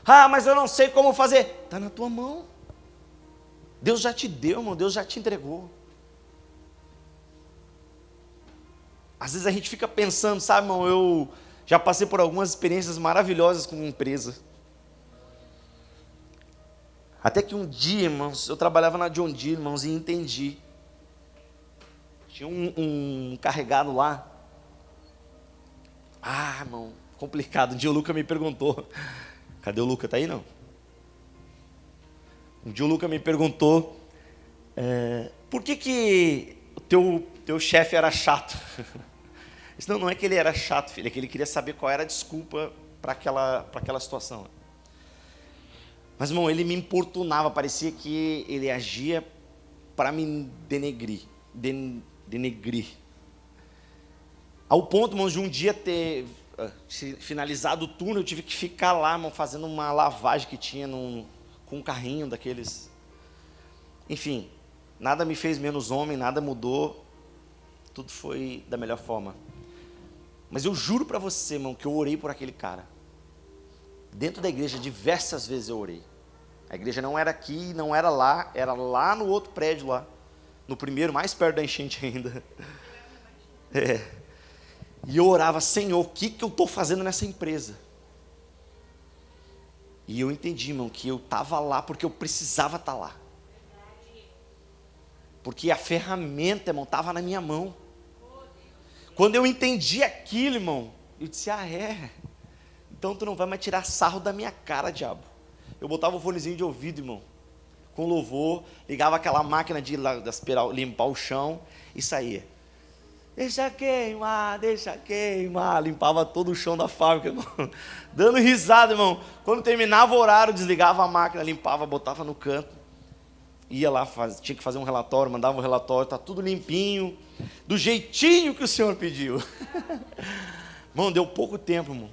Ah, mas eu não sei como fazer. Está na tua mão. Deus já te deu, irmão, Deus já te entregou. Às vezes a gente fica pensando, sabe, irmão, eu já passei por algumas experiências maravilhosas com uma empresa. Até que um dia, irmãos, eu trabalhava na John Deere, irmãos, e entendi. Tinha um encarregado lá. Ah, irmão, complicado. Um dia o Luca me perguntou. Cadê o Luca? Tá aí, não? Um dia o Luca me perguntou, por que o teu chefe era chato? Eu disse, não é que ele era chato, filho, é que ele queria saber qual era a desculpa para aquela situação. Mas, irmão, ele me importunava, parecia que ele agia para me denegrir. Ao ponto, irmão, de um dia ter finalizado o turno, eu tive que ficar lá, irmão, fazendo uma lavagem que tinha com um carrinho daqueles. Enfim, nada me fez menos homem, nada mudou, tudo foi da melhor forma. Mas eu juro para você, irmão, que eu orei por aquele cara. Dentro da igreja, diversas vezes eu orei. A igreja não era aqui, não era lá no outro prédio lá. No primeiro, mais perto da enchente ainda. E eu orava, Senhor, o que eu estou fazendo nessa empresa? E eu entendi, irmão, que eu estava lá porque eu precisava estar lá. Porque a ferramenta, irmão, estava na minha mão. Quando eu entendi aquilo, irmão, eu disse, então tu não vai mais tirar sarro da minha cara, diabo. Eu botava o fonezinho de ouvido, irmão, com louvor, ligava aquela máquina de limpar o chão e saía. Deixa queimar, limpava todo o chão da fábrica, irmão, dando risada, irmão. Quando terminava o horário, desligava a máquina, limpava, botava no canto ia lá, tinha que fazer um relatório, mandava um relatório, está tudo limpinho, do jeitinho que o Senhor pediu. Irmão, deu pouco tempo, irmão.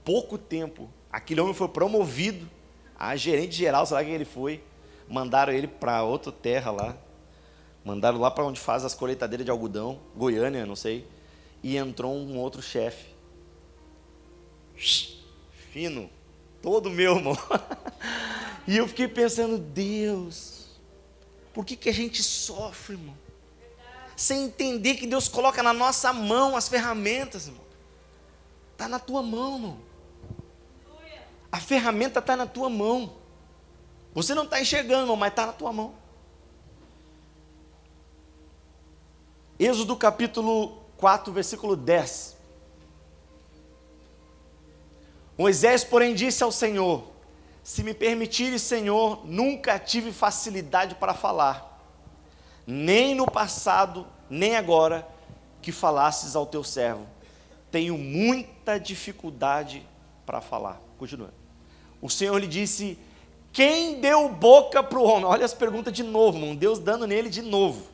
Pouco tempo. Aquele homem foi promovido a gerente geral, sei lá quem ele foi. Mandaram ele para outra terra lá. Mandaram lá para onde faz as colheitadeiras de algodão, Goiânia, não sei. E entrou um outro chefe. Fino. Todo meu, irmão. E eu fiquei pensando, Deus, por que a gente sofre, irmão? Sem entender que Deus coloca na nossa mão as ferramentas, irmão. Está na tua mão, irmão. A ferramenta está na tua mão. Você não está enxergando, irmão, mas está na tua mão. Êxodo capítulo 4, versículo 10. Moisés, porém, disse ao Senhor: se me permitires, Senhor, nunca tive facilidade para falar, nem no passado, nem agora, que falasses ao teu servo. Tenho muita dificuldade para falar. Continua. O Senhor lhe disse: quem deu boca para o homem? Olha as perguntas de novo, irmão. Deus dando nele de novo.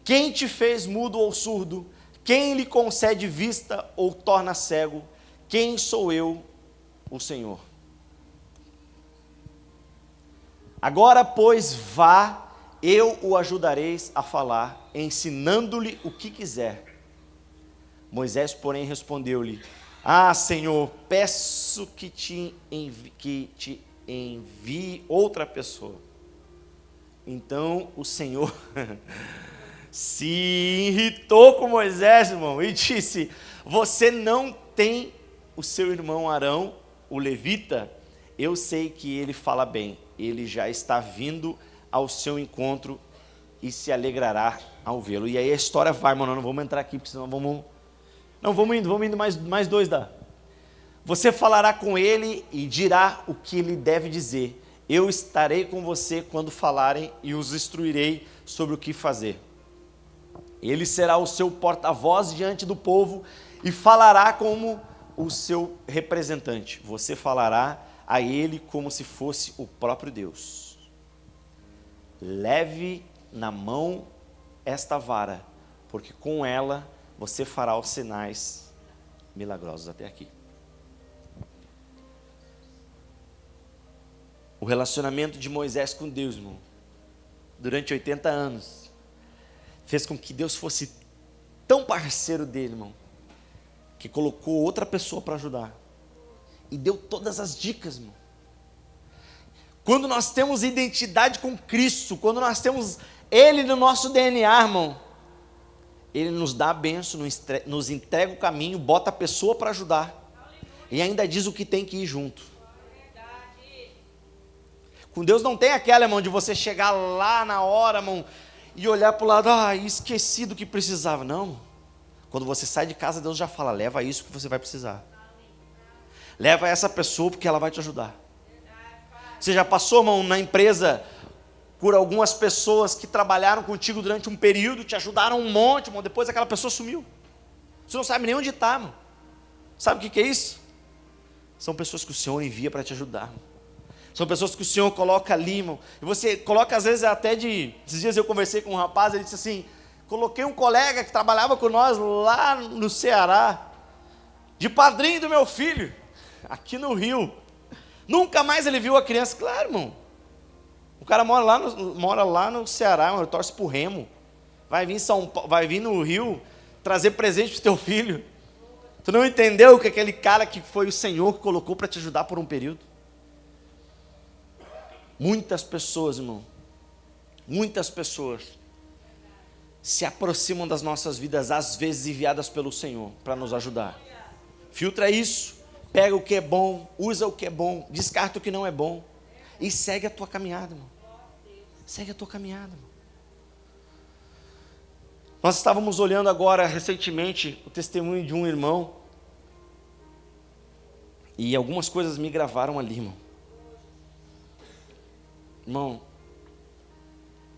Quem te fez mudo ou surdo? Quem lhe concede vista ou torna cego? Quem sou eu, o Senhor? Agora, pois, vá, eu o ajudareis a falar, ensinando-lhe o que quiser. Moisés, porém, respondeu-lhe: ah, Senhor, peço que te envie outra pessoa. Então o Senhor se irritou com Moisés, irmão, e disse: você não tem o seu irmão Arão, o levita? Eu sei que ele fala bem, ele já está vindo ao seu encontro e se alegrará ao vê-lo. E aí a história vai, irmão, nós não vamos entrar aqui, porque senão vamos indo, mais dois dá. Você falará com ele e dirá o que ele deve dizer. Eu estarei com você quando falarem e os instruirei sobre o que fazer. Ele será o seu porta-voz diante do povo e falará como o seu representante. Você falará a ele como se fosse o próprio Deus. Leve na mão esta vara, porque com ela você fará os sinais milagrosos. Até aqui. O relacionamento de Moisés com Deus, irmão, durante 80 anos, fez com que Deus fosse tão parceiro dele, irmão, que colocou outra pessoa para ajudar. E deu todas as dicas, irmão. Quando nós temos identidade com Cristo, quando nós temos Ele no nosso DNA, irmão, Ele nos dá a bênção, nos entrega o caminho, bota a pessoa para ajudar. E ainda diz o que tem que ir junto. Com Deus não tem aquela, irmão, de você chegar lá na hora, irmão, e olhar para o lado, esqueci do que precisava. Não. Quando você sai de casa, Deus já fala: leva isso que você vai precisar. Leva essa pessoa porque ela vai te ajudar. Você já passou, irmão, na empresa por algumas pessoas que trabalharam contigo durante um período, te ajudaram um monte, irmão, depois aquela pessoa sumiu. Você não sabe nem onde está, irmão. Sabe o que é isso? São pessoas que o Senhor envia para te ajudar, irmão. São pessoas que o Senhor coloca ali, irmão. E você coloca, às vezes, esses dias eu conversei com um rapaz, ele disse assim: coloquei um colega que trabalhava com nós lá no Ceará, de padrinho do meu filho, aqui no Rio. Nunca mais ele viu a criança. Claro, irmão. O cara mora lá no Ceará, irmão, torce pro Remo. Vai vir no Rio trazer presente pro teu filho. Tu não entendeu que aquele cara que foi o Senhor que colocou para te ajudar por um período? Muitas pessoas, irmão, muitas pessoas se aproximam das nossas vidas, às vezes enviadas pelo Senhor, para nos ajudar. Filtra isso, pega o que é bom, usa o que é bom, descarta o que não é bom e segue a tua caminhada, irmão. Segue a tua caminhada, irmão. Nós estávamos olhando agora, recentemente, o testemunho de um irmão e algumas coisas me gravaram ali, irmão. Irmão,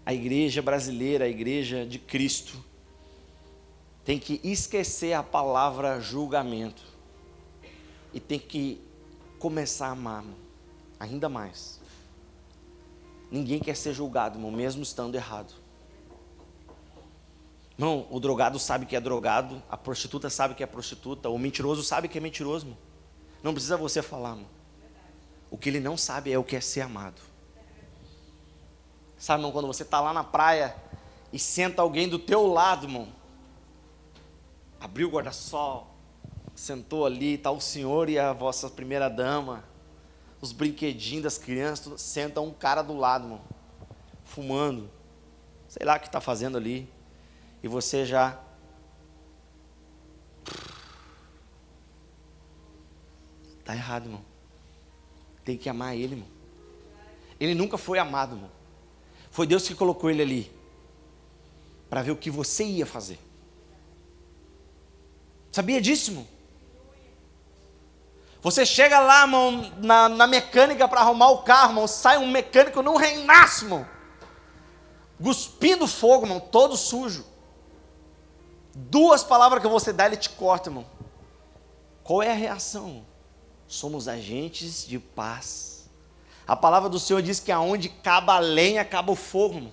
a igreja brasileira, a igreja de Cristo, tem que esquecer a palavra julgamento e tem que começar a amar, irmão, ainda mais. Ninguém quer ser julgado, irmão, mesmo estando errado. Irmão, o drogado sabe que é drogado, a prostituta sabe que é prostituta, o mentiroso sabe que é mentiroso, irmão. Não precisa você falar, irmão. O que ele não sabe é o que é ser amado. Sabe, irmão, quando você está lá na praia e senta alguém do teu lado, irmão, abriu o guarda-sol, sentou ali, está o senhor e a vossa primeira dama, os brinquedinhos das crianças, senta um cara do lado, irmão, fumando, sei lá o que está fazendo ali, e você já... Está errado, irmão. Tem que amar ele, irmão. Ele nunca foi amado, irmão. Foi Deus que colocou ele ali, para ver o que você ia fazer. Sabia disso, irmão? Você chega lá, irmão, na mecânica para arrumar o carro, irmão, sai um mecânico num reinaço, irmão, cuspindo fogo, irmão, todo sujo. 2 palavras que você dá, ele te corta, irmão. Qual é a reação? Somos agentes de paz. A palavra do Senhor diz que aonde acaba a lenha, acaba o fogo, irmão.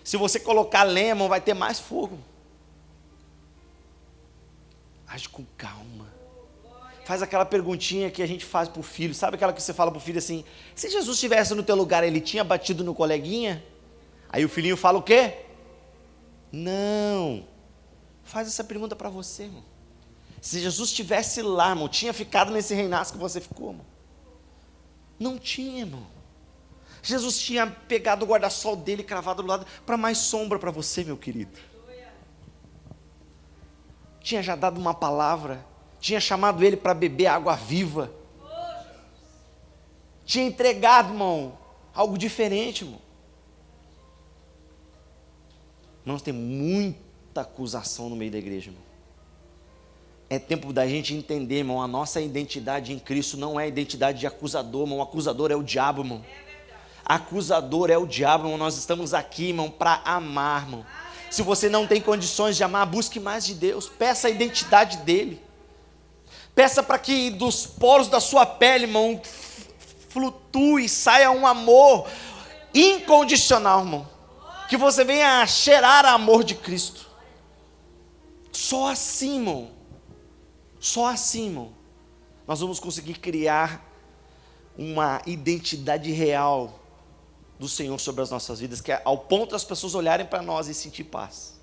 Se você colocar lenha, irmão, vai ter mais fogo. Age com calma. Faz aquela perguntinha que a gente faz para o filho. Sabe aquela que você fala para o filho assim: se Jesus estivesse no teu lugar, ele tinha batido no coleguinha? Aí o filhinho fala o quê? Não. Faz essa pergunta para você, irmão. Se Jesus estivesse lá, irmão, tinha ficado nesse reinaço que você ficou, irmão? Não tinha, irmão. Jesus tinha pegado o guarda-sol dele, cravado do lado, para mais sombra para você, meu querido. Tinha já dado uma palavra, tinha chamado ele para beber água viva. Tinha entregado, irmão, algo diferente, irmão. Irmãos, tem muita acusação no meio da igreja, irmão. É tempo da gente entender, irmão, a nossa identidade em Cristo não é identidade de acusador, irmão. O acusador é o diabo, irmão. Acusador é o diabo, irmão. Nós estamos aqui, irmão, para amar, irmão. Se você não tem condições de amar, busque mais de Deus. Peça a identidade dele. Peça para que dos poros da sua pele, irmão, flutue, saia um amor incondicional, irmão. Que você venha a cheirar o amor de Cristo. Só assim, irmão. Só assim, irmão, nós vamos conseguir criar uma identidade real do Senhor sobre as nossas vidas, que é ao ponto das pessoas olharem para nós e sentir paz.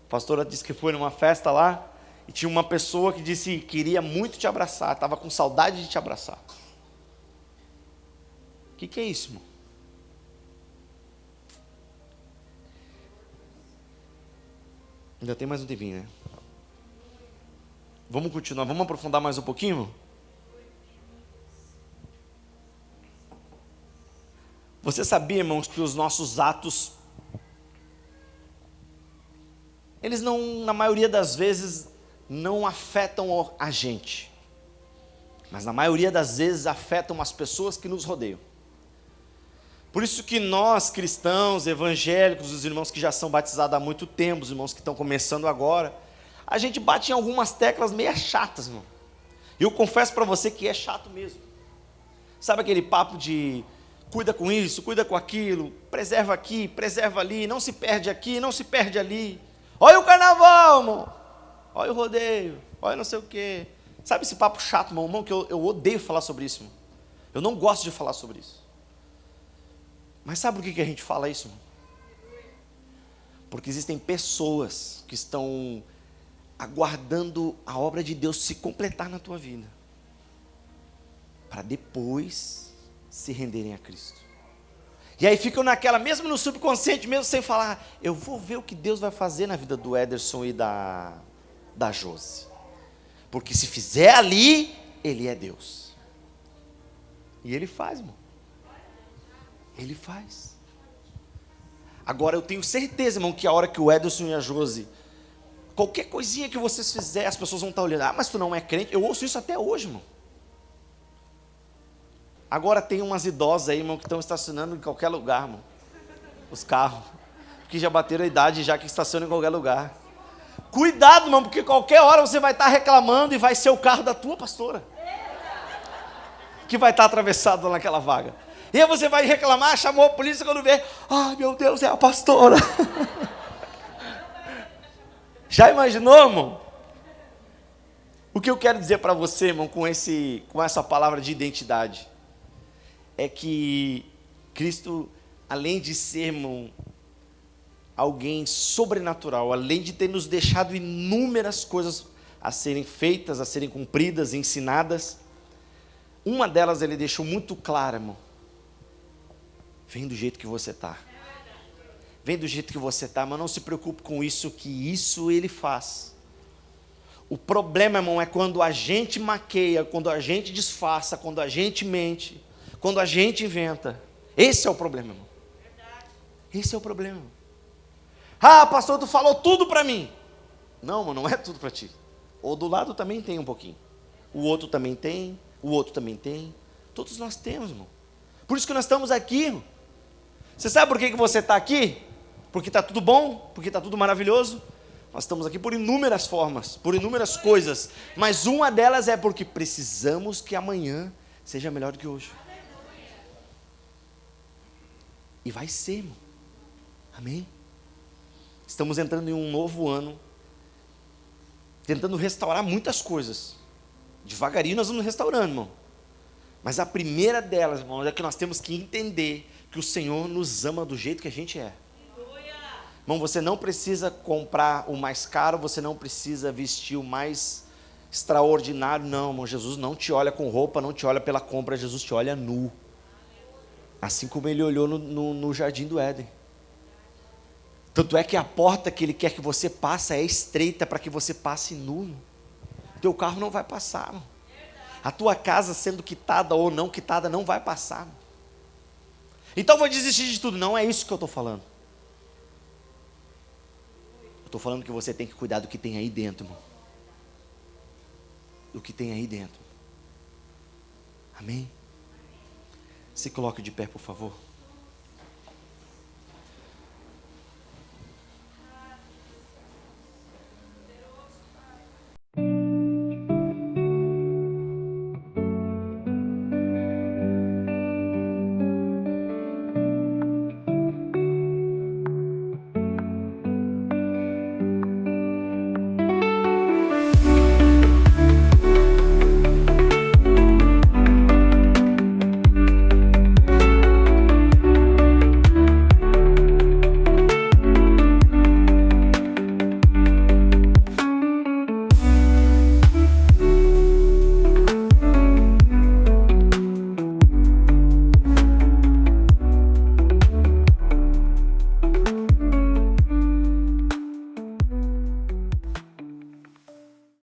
A pastora disse que foi numa festa lá, e tinha uma pessoa que disse que queria muito te abraçar, estava com saudade de te abraçar. O que é isso, irmão? Ainda tem mais um tempinho, né? Vamos continuar, vamos aprofundar mais um pouquinho? Você sabia, irmãos, que os nossos atos, eles não, na maioria das vezes, não afetam a gente, mas na maioria das vezes afetam as pessoas que nos rodeiam. Por isso que nós, cristãos, evangélicos, os irmãos que já são batizados há muito tempo, os irmãos que estão começando agora, a gente bate em algumas teclas meio chatas, irmão. E eu confesso para você que é chato mesmo. Sabe aquele papo de cuida com isso, cuida com aquilo, preserva aqui, preserva ali, não se perde aqui, não se perde ali. Olha o carnaval, irmão. Olha o rodeio, olha não sei o quê. Sabe esse papo chato, meu irmão, que eu odeio falar sobre isso, irmão. Eu não gosto de falar sobre isso. Mas sabe por que a gente fala isso, irmão? Porque existem pessoas que estão aguardando a obra de Deus se completar na tua vida, para depois se renderem a Cristo. E aí ficam naquela, mesmo no subconsciente, mesmo sem falar, eu vou ver o que Deus vai fazer na vida do Ederson e da Josi, porque se fizer ali, Ele é Deus. E Ele faz, irmão. Ele faz. Agora eu tenho certeza, irmão, que a hora que o Ederson e a Josi, qualquer coisinha que vocês fizerem, as pessoas vão estar olhando, mas tu não é crente. Eu ouço isso até hoje, irmão. Agora tem umas idosas aí, irmão, que estão estacionando em qualquer lugar, irmão. Os carros. Porque já bateram a idade, já que estacionam em qualquer lugar. Cuidado, irmão, porque qualquer hora você vai estar reclamando e vai ser o carro da tua pastora que vai estar atravessado naquela vaga. E aí você vai reclamar, chamou a polícia quando vê, ai meu Deus, é a pastora. Já imaginou, irmão? O que eu quero dizer para você, irmão, com essa palavra de identidade, é que Cristo, além de ser, irmão, alguém sobrenatural, além de ter nos deixado inúmeras coisas a serem feitas, a serem cumpridas, ensinadas, uma delas ele deixou muito clara, irmão. Vem do jeito que você está. Vem do jeito que você está, mas não se preocupe com isso, que isso ele faz. O problema, irmão, é quando a gente maqueia, quando a gente disfarça, quando a gente mente, quando a gente inventa. Esse é o problema, irmão. Esse é o problema. Ah, pastor, tu falou tudo para mim. Não, mano, não é tudo para ti. O do lado também tem um pouquinho. O outro também tem, o outro também tem. Todos nós temos, irmão. Por isso que nós estamos aqui, irmão. Você sabe por que você está aqui? Porque está tudo bom? Porque está tudo maravilhoso? Nós estamos aqui por inúmeras formas, por inúmeras coisas, mas uma delas é porque precisamos que amanhã seja melhor do que hoje. E vai ser, irmão. Amém? Estamos entrando em um novo ano, tentando restaurar muitas coisas. Devagarinho nós vamos restaurando, irmão. Mas a primeira delas, irmão, é que nós temos que entender que o Senhor nos ama do jeito que a gente é. Irmão, você não precisa comprar o mais caro, você não precisa vestir o mais extraordinário, não, irmão. Jesus não te olha com roupa, não te olha pela compra, Jesus te olha nu. Assim como ele olhou no jardim do Éden. Tanto é que a porta que ele quer que você passe é estreita para que você passe nu. O teu carro não vai passar, irmão. A tua casa sendo quitada ou não quitada não vai passar, irmão. Então vou desistir de tudo. Não é isso que eu estou falando. Eu estou falando que você tem que cuidar do que tem aí dentro, irmão. Do que tem aí dentro. Amém? Se coloque de pé, por favor.